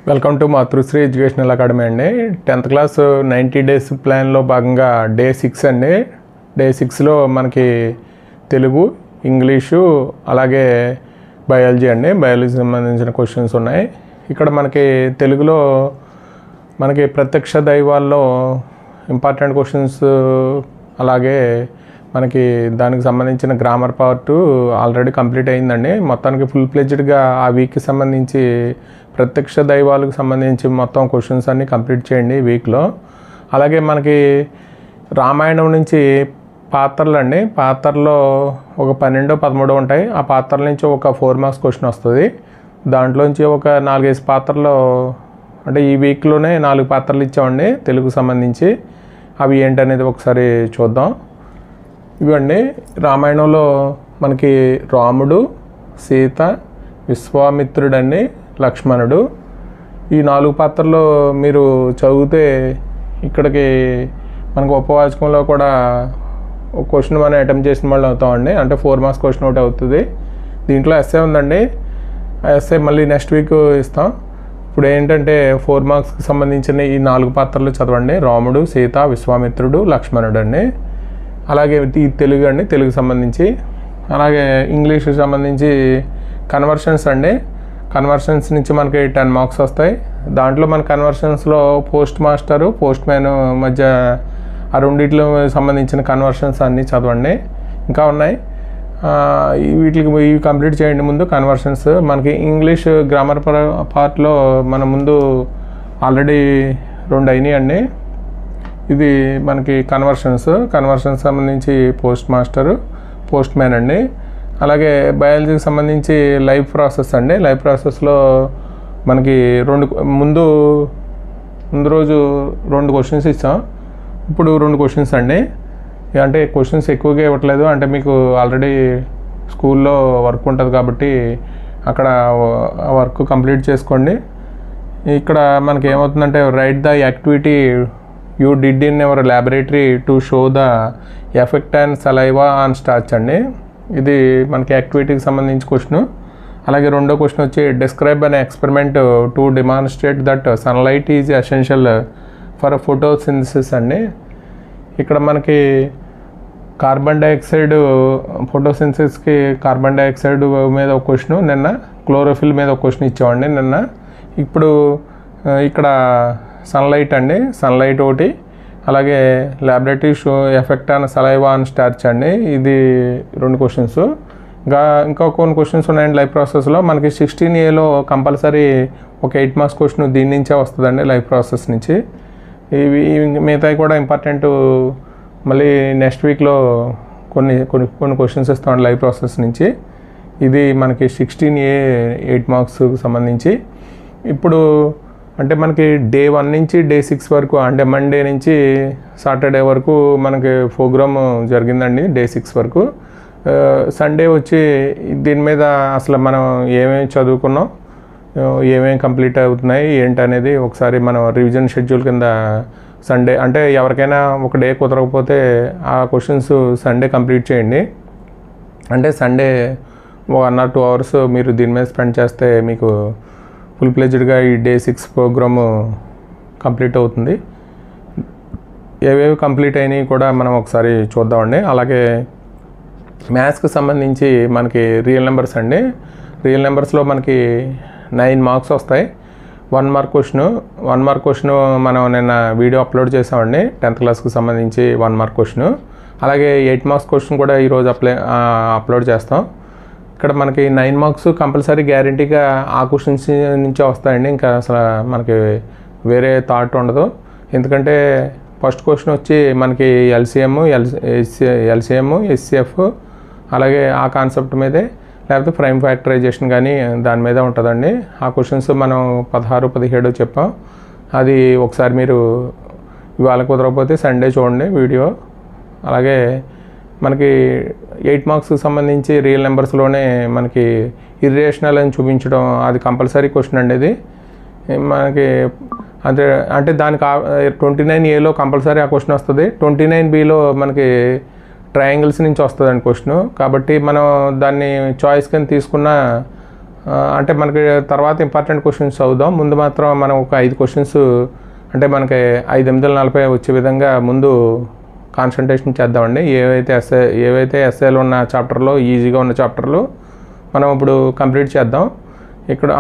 Welcome to Matrusri educational academy అండి. 10th class 90 days ప్లాన్లో భాగంగా డే 6 అండి. డే 6లో మనకి తెలుగు, ఇంగ్లీషు అలాగే బయాలజీ అండి. బయాలజీ సంబంధించిన క్వశ్చన్స్ ఉన్నాయి. ఇక్కడ మనకి తెలుగులో మనకి ప్రత్యక్ష దైవాల్లో ఇంపార్టెంట్ క్వశ్చన్స్, అలాగే మనకి దానికి సంబంధించిన గ్రామర్ పార్ట్ ఆల్రెడీ కంప్లీట్ అయిందండి. మొత్తానికి ఫుల్ ప్లెజ్డ్గా ఆ వీక్కి సంబంధించి ప్రత్యక్ష దైవాలకు సంబంధించి మొత్తం క్వశ్చన్స్ అన్నీ కంప్లీట్ చేయండి వీక్లో. అలాగే మనకి రామాయణం నుంచి పాత్రలు అండి. పాత్రలో ఒక 12-13 ఉంటాయి. ఆ పాత్రల నుంచి ఒక 4 మార్క్స్ క్వశ్చన్ వస్తుంది. దాంట్లోంచి ఒక 4-5 పాత్రలో అంటే ఈ వీక్లోనే 4 పాత్రలు ఇచ్చామండి తెలుగుకు సంబంధించి. అవి ఏంటనేది ఒకసారి చూద్దాం. ఇవండి రామాయణంలో మనకి రాముడు, సీత, విశ్వామిత్రుడండి, లక్ష్మణుడు. ఈ 4 పాత్రలు మీరు చదివితే ఇక్కడికి మనకు ఉపవాచకంలో కూడా ఒక క్వశ్చన్ మనం అటెంప్ట్ చేసిన వాళ్ళు అవుతామండి. అంటే 4 మార్క్స్ క్వశ్చన్ ఒకటి అవుతుంది. దీంట్లో ఎస్ఏ ఉందండి. ఆ ఎస్ఏ మళ్ళీ నెక్స్ట్ వీక్ ఇస్తాం. ఇప్పుడు ఏంటంటే 4 మార్క్స్కి సంబంధించిన ఈ 4 పాత్రలు చదవండి. రాముడు, సీత, విశ్వామిత్రుడు, లక్ష్మణుడు అండి. అలాగే ఈ తెలుగు అండి, తెలుగు సంబంధించి. అలాగే ఇంగ్లీష్కి సంబంధించి కన్వర్షన్స్ అండి. కన్వర్షన్స్ నుంచి మనకి 10 మార్క్స్ వస్తాయి. దాంట్లో మన కన్వర్షన్స్లో పోస్ట్ మాస్టరు, పోస్ట్ మ్యాన్ మధ్య ఆ రెండిట్లో సంబంధించిన కన్వర్షన్స్ అన్నీ చదవండి. ఇంకా ఉన్నాయి, వీటికి ఇవి కంప్లీట్ చేయండి ముందు కన్వర్షన్స్. మనకి ఇంగ్లీష్ గ్రామర్ పార్ట్లో మన ముందు ఆల్రెడీ 2 అయినాయండి. ఇది మనకి కన్వర్షన్స్ సంబంధించి పోస్ట్ మాస్టరు, పోస్ట్ మ్యాన్ అండి. అలాగే బయాలజీకి సంబంధించి లైవ్ ప్రాసెస్ అండి. లైవ్ ప్రాసెస్లో మనకి ముందు రోజు 2 క్వశ్చన్స్ ఇచ్చాం. ఇప్పుడు 2 క్వశ్చన్స్ అండి. అంటే క్వశ్చన్స్ ఎక్కువగా ఇవ్వట్లేదు, అంటే మీకు ఆల్రెడీ స్కూల్లో వర్క్ ఉంటుంది కాబట్టి అక్కడ వర్క్ కంప్లీట్ చేసుకోండి. ఇక్కడ మనకి ఏమవుతుందంటే right the activity you did in your laboratory to show the effect and saliva on starch అండి. ఇది మనకి యాక్టివిటీకి సంబంధించి క్వశ్చన్. అలాగే రెండో క్వశ్చన్ వచ్చి describe an experiment to demonstrate that sunlight is essential for photosynthesis అండి. ఇక్కడ మనకి కార్బన్ డైఆక్సైడ్ ఫోటోసింథసిస్కి కార్బన్ డైఆక్సైడ్ మీద ఒక క్వశ్చన్, నిన్న క్లోరోఫిల్ మీద ఒక క్వశ్చన్ ఇచ్చామండి నిన్న. ఇప్పుడు ఇక్కడ సన్లైట్ అండి, సన్లైట్ ఒకటి. అలాగే laboratory show effect on saliva on starch అండి. ఇది 2 క్వశ్చన్స్. ఇంకా కొన్ని క్వశ్చన్స్ ఉన్నాయండి లైవ్ ప్రాసెస్లో. మనకి 16Aలో కంపల్సరీ ఒక 8 మార్క్స్ క్వశ్చన్ దీని నుంచే వస్తుందండి, లైవ్ ప్రాసెస్ నుంచి. ఇవి మిగతాయి కూడా ఇంపార్టెంట్. మళ్ళీ నెక్స్ట్ వీక్లో కొన్ని క్వశ్చన్స్ ఇస్తామండి లైవ్ ప్రాసెస్ నుంచి. ఇది మనకి 16A 8 మార్క్స్ సంబంధించి. ఇప్పుడు అంటే మనకి డే 1 నుంచి డే 6 వరకు, అంటే మండే నుంచి సాటర్డే వరకు మనకి ప్రోగ్రామ్ జరిగిందండి డే 6 వరకు. సండే వచ్చి దీని మీద అసలు మనం ఏమేమి చదువుకున్నాం, ఏమేమి కంప్లీట్ అవుతున్నాయి ఏంటనేది ఒకసారి మనం రివిజన్ షెడ్యూల్ కింద సండే, అంటే ఎవరికైనా ఒక డే కుదరకపోతే ఆ క్వశ్చన్స్ సండే కంప్లీట్ చేయండి. అంటే సండే 1 or 2 hours మీరు దీని మీద స్పెండ్ చేస్తే మీకు ఫుల్ ప్లెజ్డ్గా ఈ డే 6 ప్రోగ్రాము కంప్లీట్ అవుతుంది. ఏవేవి కంప్లీట్ అయినాయి కూడా మనం ఒకసారి చూద్దామండి. అలాగే మ్యాథ్స్కి సంబంధించి మనకి రియల్ నెంబర్స్ అండి. రియల్ నెంబర్స్లో మనకి 9 మార్క్స్ వస్తాయి. 1 మార్క్ క్వశ్చన్ మనం నిన్న వీడియో అప్లోడ్ చేసామండి 10th క్లాస్కి సంబంధించి 1 మార్క్ క్వశ్చన్. అలాగే 8 మార్క్స్ క్వశ్చన్ కూడా ఈరోజు అప్లోడ్ చేస్తాం. ఇక్కడ మనకి 9 మార్క్స్ కంపల్సరీ గ్యారంటీగా ఆ క్వశ్చన్స్ నుంచే వస్తాయండి. ఇంకా అసలు మనకి వేరే థాట్ ఉండదు. ఎందుకంటే ఫస్ట్ క్వశ్చన్ వచ్చి మనకి ఎల్సిఎం, ఎస్సిఎఫ్ అలాగే ఆ కాన్సెప్ట్ మీదే, లేకపోతే ప్రైమ్ ఫ్యాక్టరైజేషన్ కానీ దాని మీద ఉంటుందండి. ఆ క్వశ్చన్స్ మనం 16, 17 చెప్పాం. అది ఒకసారి మీరు ఇవాళ కుదరకపోతే సండే చూడండి వీడియో. అలాగే మనకి 8 మార్క్స్కి సంబంధించి రియల్ నెంబర్స్లోనే మనకి ఇర్రేషనల్ అని చూపించడం, అది కంపల్సరీ క్వశ్చన్ అండి. ఇది మనకి అంటే దానికి 29Aలో కంపల్సరీ ఆ క్వశ్చన్ వస్తుంది. 29Bలో మనకి ట్రయాంగిల్స్ నుంచి వస్తుందండి క్వశ్చన్. కాబట్టి మనం దాన్ని చాయిస్ కింద తీసుకున్న అంటే మనకి తర్వాత ఇంపార్టెంట్ క్వశ్చన్స్ చదువుదాం. ముందు మాత్రం మనం ఒక 5 క్వశ్చన్స్ అంటే మనకి 5:40 వచ్చే విధంగా ముందు కాన్సన్ట్రేషన్ చేద్దామండి. ఏవైతే ఎస్ఏలు ఉన్న చాప్టర్లో, ఈజీగా ఉన్న చాప్టర్లు మనం ఇప్పుడు కంప్లీట్ చేద్దాం.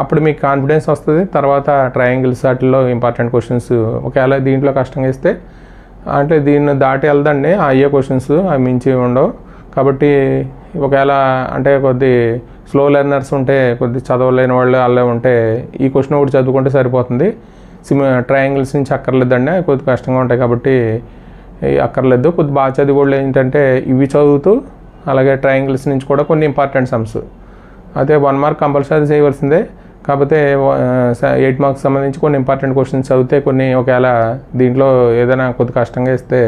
అప్పుడు మీకు కాన్ఫిడెన్స్ వస్తుంది. తర్వాత ట్రయాంగిల్స్ వాటిల్లో ఇంపార్టెంట్ క్వశ్చన్స్ ఒకవేళ దీంట్లో కష్టంగా ఇస్తే అంటే దీన్ని దాటి వెళ్దండి. అయ్యే క్వశ్చన్స్ అవి మించి ఉండవు. కాబట్టి ఒకవేళ అంటే కొద్ది స్లో లెర్నర్స్ ఉంటే, కొద్ది చదవలేని వాళ్ళే ఉంటే ఈ క్వశ్చన్ ఒకటి చదువుకుంటే సరిపోతుంది. ట్రయాంగిల్స్ నుంచి అక్కర్లేదండి, కొద్ది కష్టంగా ఉంటాయి కాబట్టి అక్కర్లేదు. కొద్ది బాగా చదివి వాళ్ళు ఏంటంటే ఇవి చదువుతూ అలాగే ట్రయాంగిల్స్ నుంచి కూడా కొన్ని ఇంపార్టెంట్ సమ్స్ అదే 1 మార్క్ కంపల్సరీ చేయవలసిందే. కాకపోతే 8 మార్క్స్ సంబంధించి కొన్ని ఇంపార్టెంట్ క్వశ్చన్స్ చదివితే కొన్ని ఒకవేళ దీంట్లో ఏదైనా కొద్ది కష్టంగా ఇస్తే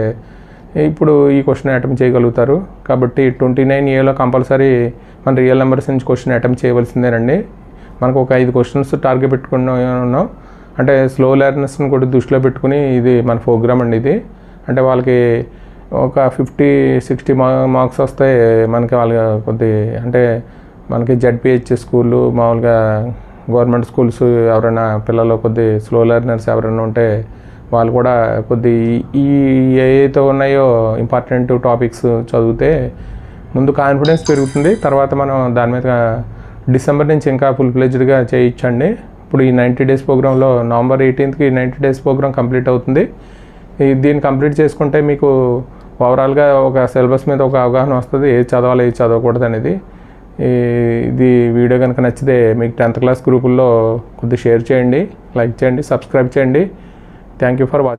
ఇప్పుడు ఈ క్వశ్చన్ అటెంప్ట్ చేయగలుగుతారు. కాబట్టి 29Aలో కంపల్సరీ మన రియల్ నెంబర్స్ నుంచి క్వశ్చన్ అటెంప్ట్ చేయవలసిందేనండి. మనకు ఒక 5 క్వశ్చన్స్ టార్గెట్ పెట్టుకుని ఉన్నాం. అంటే స్లో లెర్నర్స్ని కూడా దృష్టిలో పెట్టుకుని ఇది మన ప్రోగ్రామ్ అండి. ఇది అంటే వాళ్ళకి ఒక 50-60 మార్క్స్ వస్తే మనకి వాళ్ళకి కొద్ది అంటే మనకి జెడ్పిహెచ్ స్కూళ్ళు, మామూలుగా గవర్నమెంట్ స్కూల్స్ ఎవరైనా పిల్లలు కొద్ది స్లో లెర్నర్స్ ఎవరైనా ఉంటే వాళ్ళు కూడా కొద్ది ఈ ఏవైతే ఉన్నాయో ఇంపార్టెంట్ టాపిక్స్ చదివితే ముందు కాన్ఫిడెన్స్ పెరుగుతుంది. తర్వాత మనం దాని మీద డిసెంబర్ నుంచి ఇంకా ఫుల్ ఫ్లెడ్జ్డ్గా చేయించండి. ఇప్పుడు ఈ 90 డేస్ ప్రోగ్రాంలో నవంబర్ 18కి 90 డేస్ ప్రోగ్రామ్ కంప్లీట్ అవుతుంది. దీన్ని కంప్లీట్ చేసుకుంటే మీకు ఓవరాల్గా ఒక సిలబస్ మీద ఒక అవగాహన వస్తుంది, ఏది చదవాలి ఏది చదవకూడదు అనేది. ఇది వీడియో కనుక నచ్చితే మీకు 10th క్లాస్ గ్రూపుల్లో కొద్దిగా షేర్ చేయండి, లైక్ చేయండి, సబ్స్క్రైబ్ చేయండి. Thank you for watching.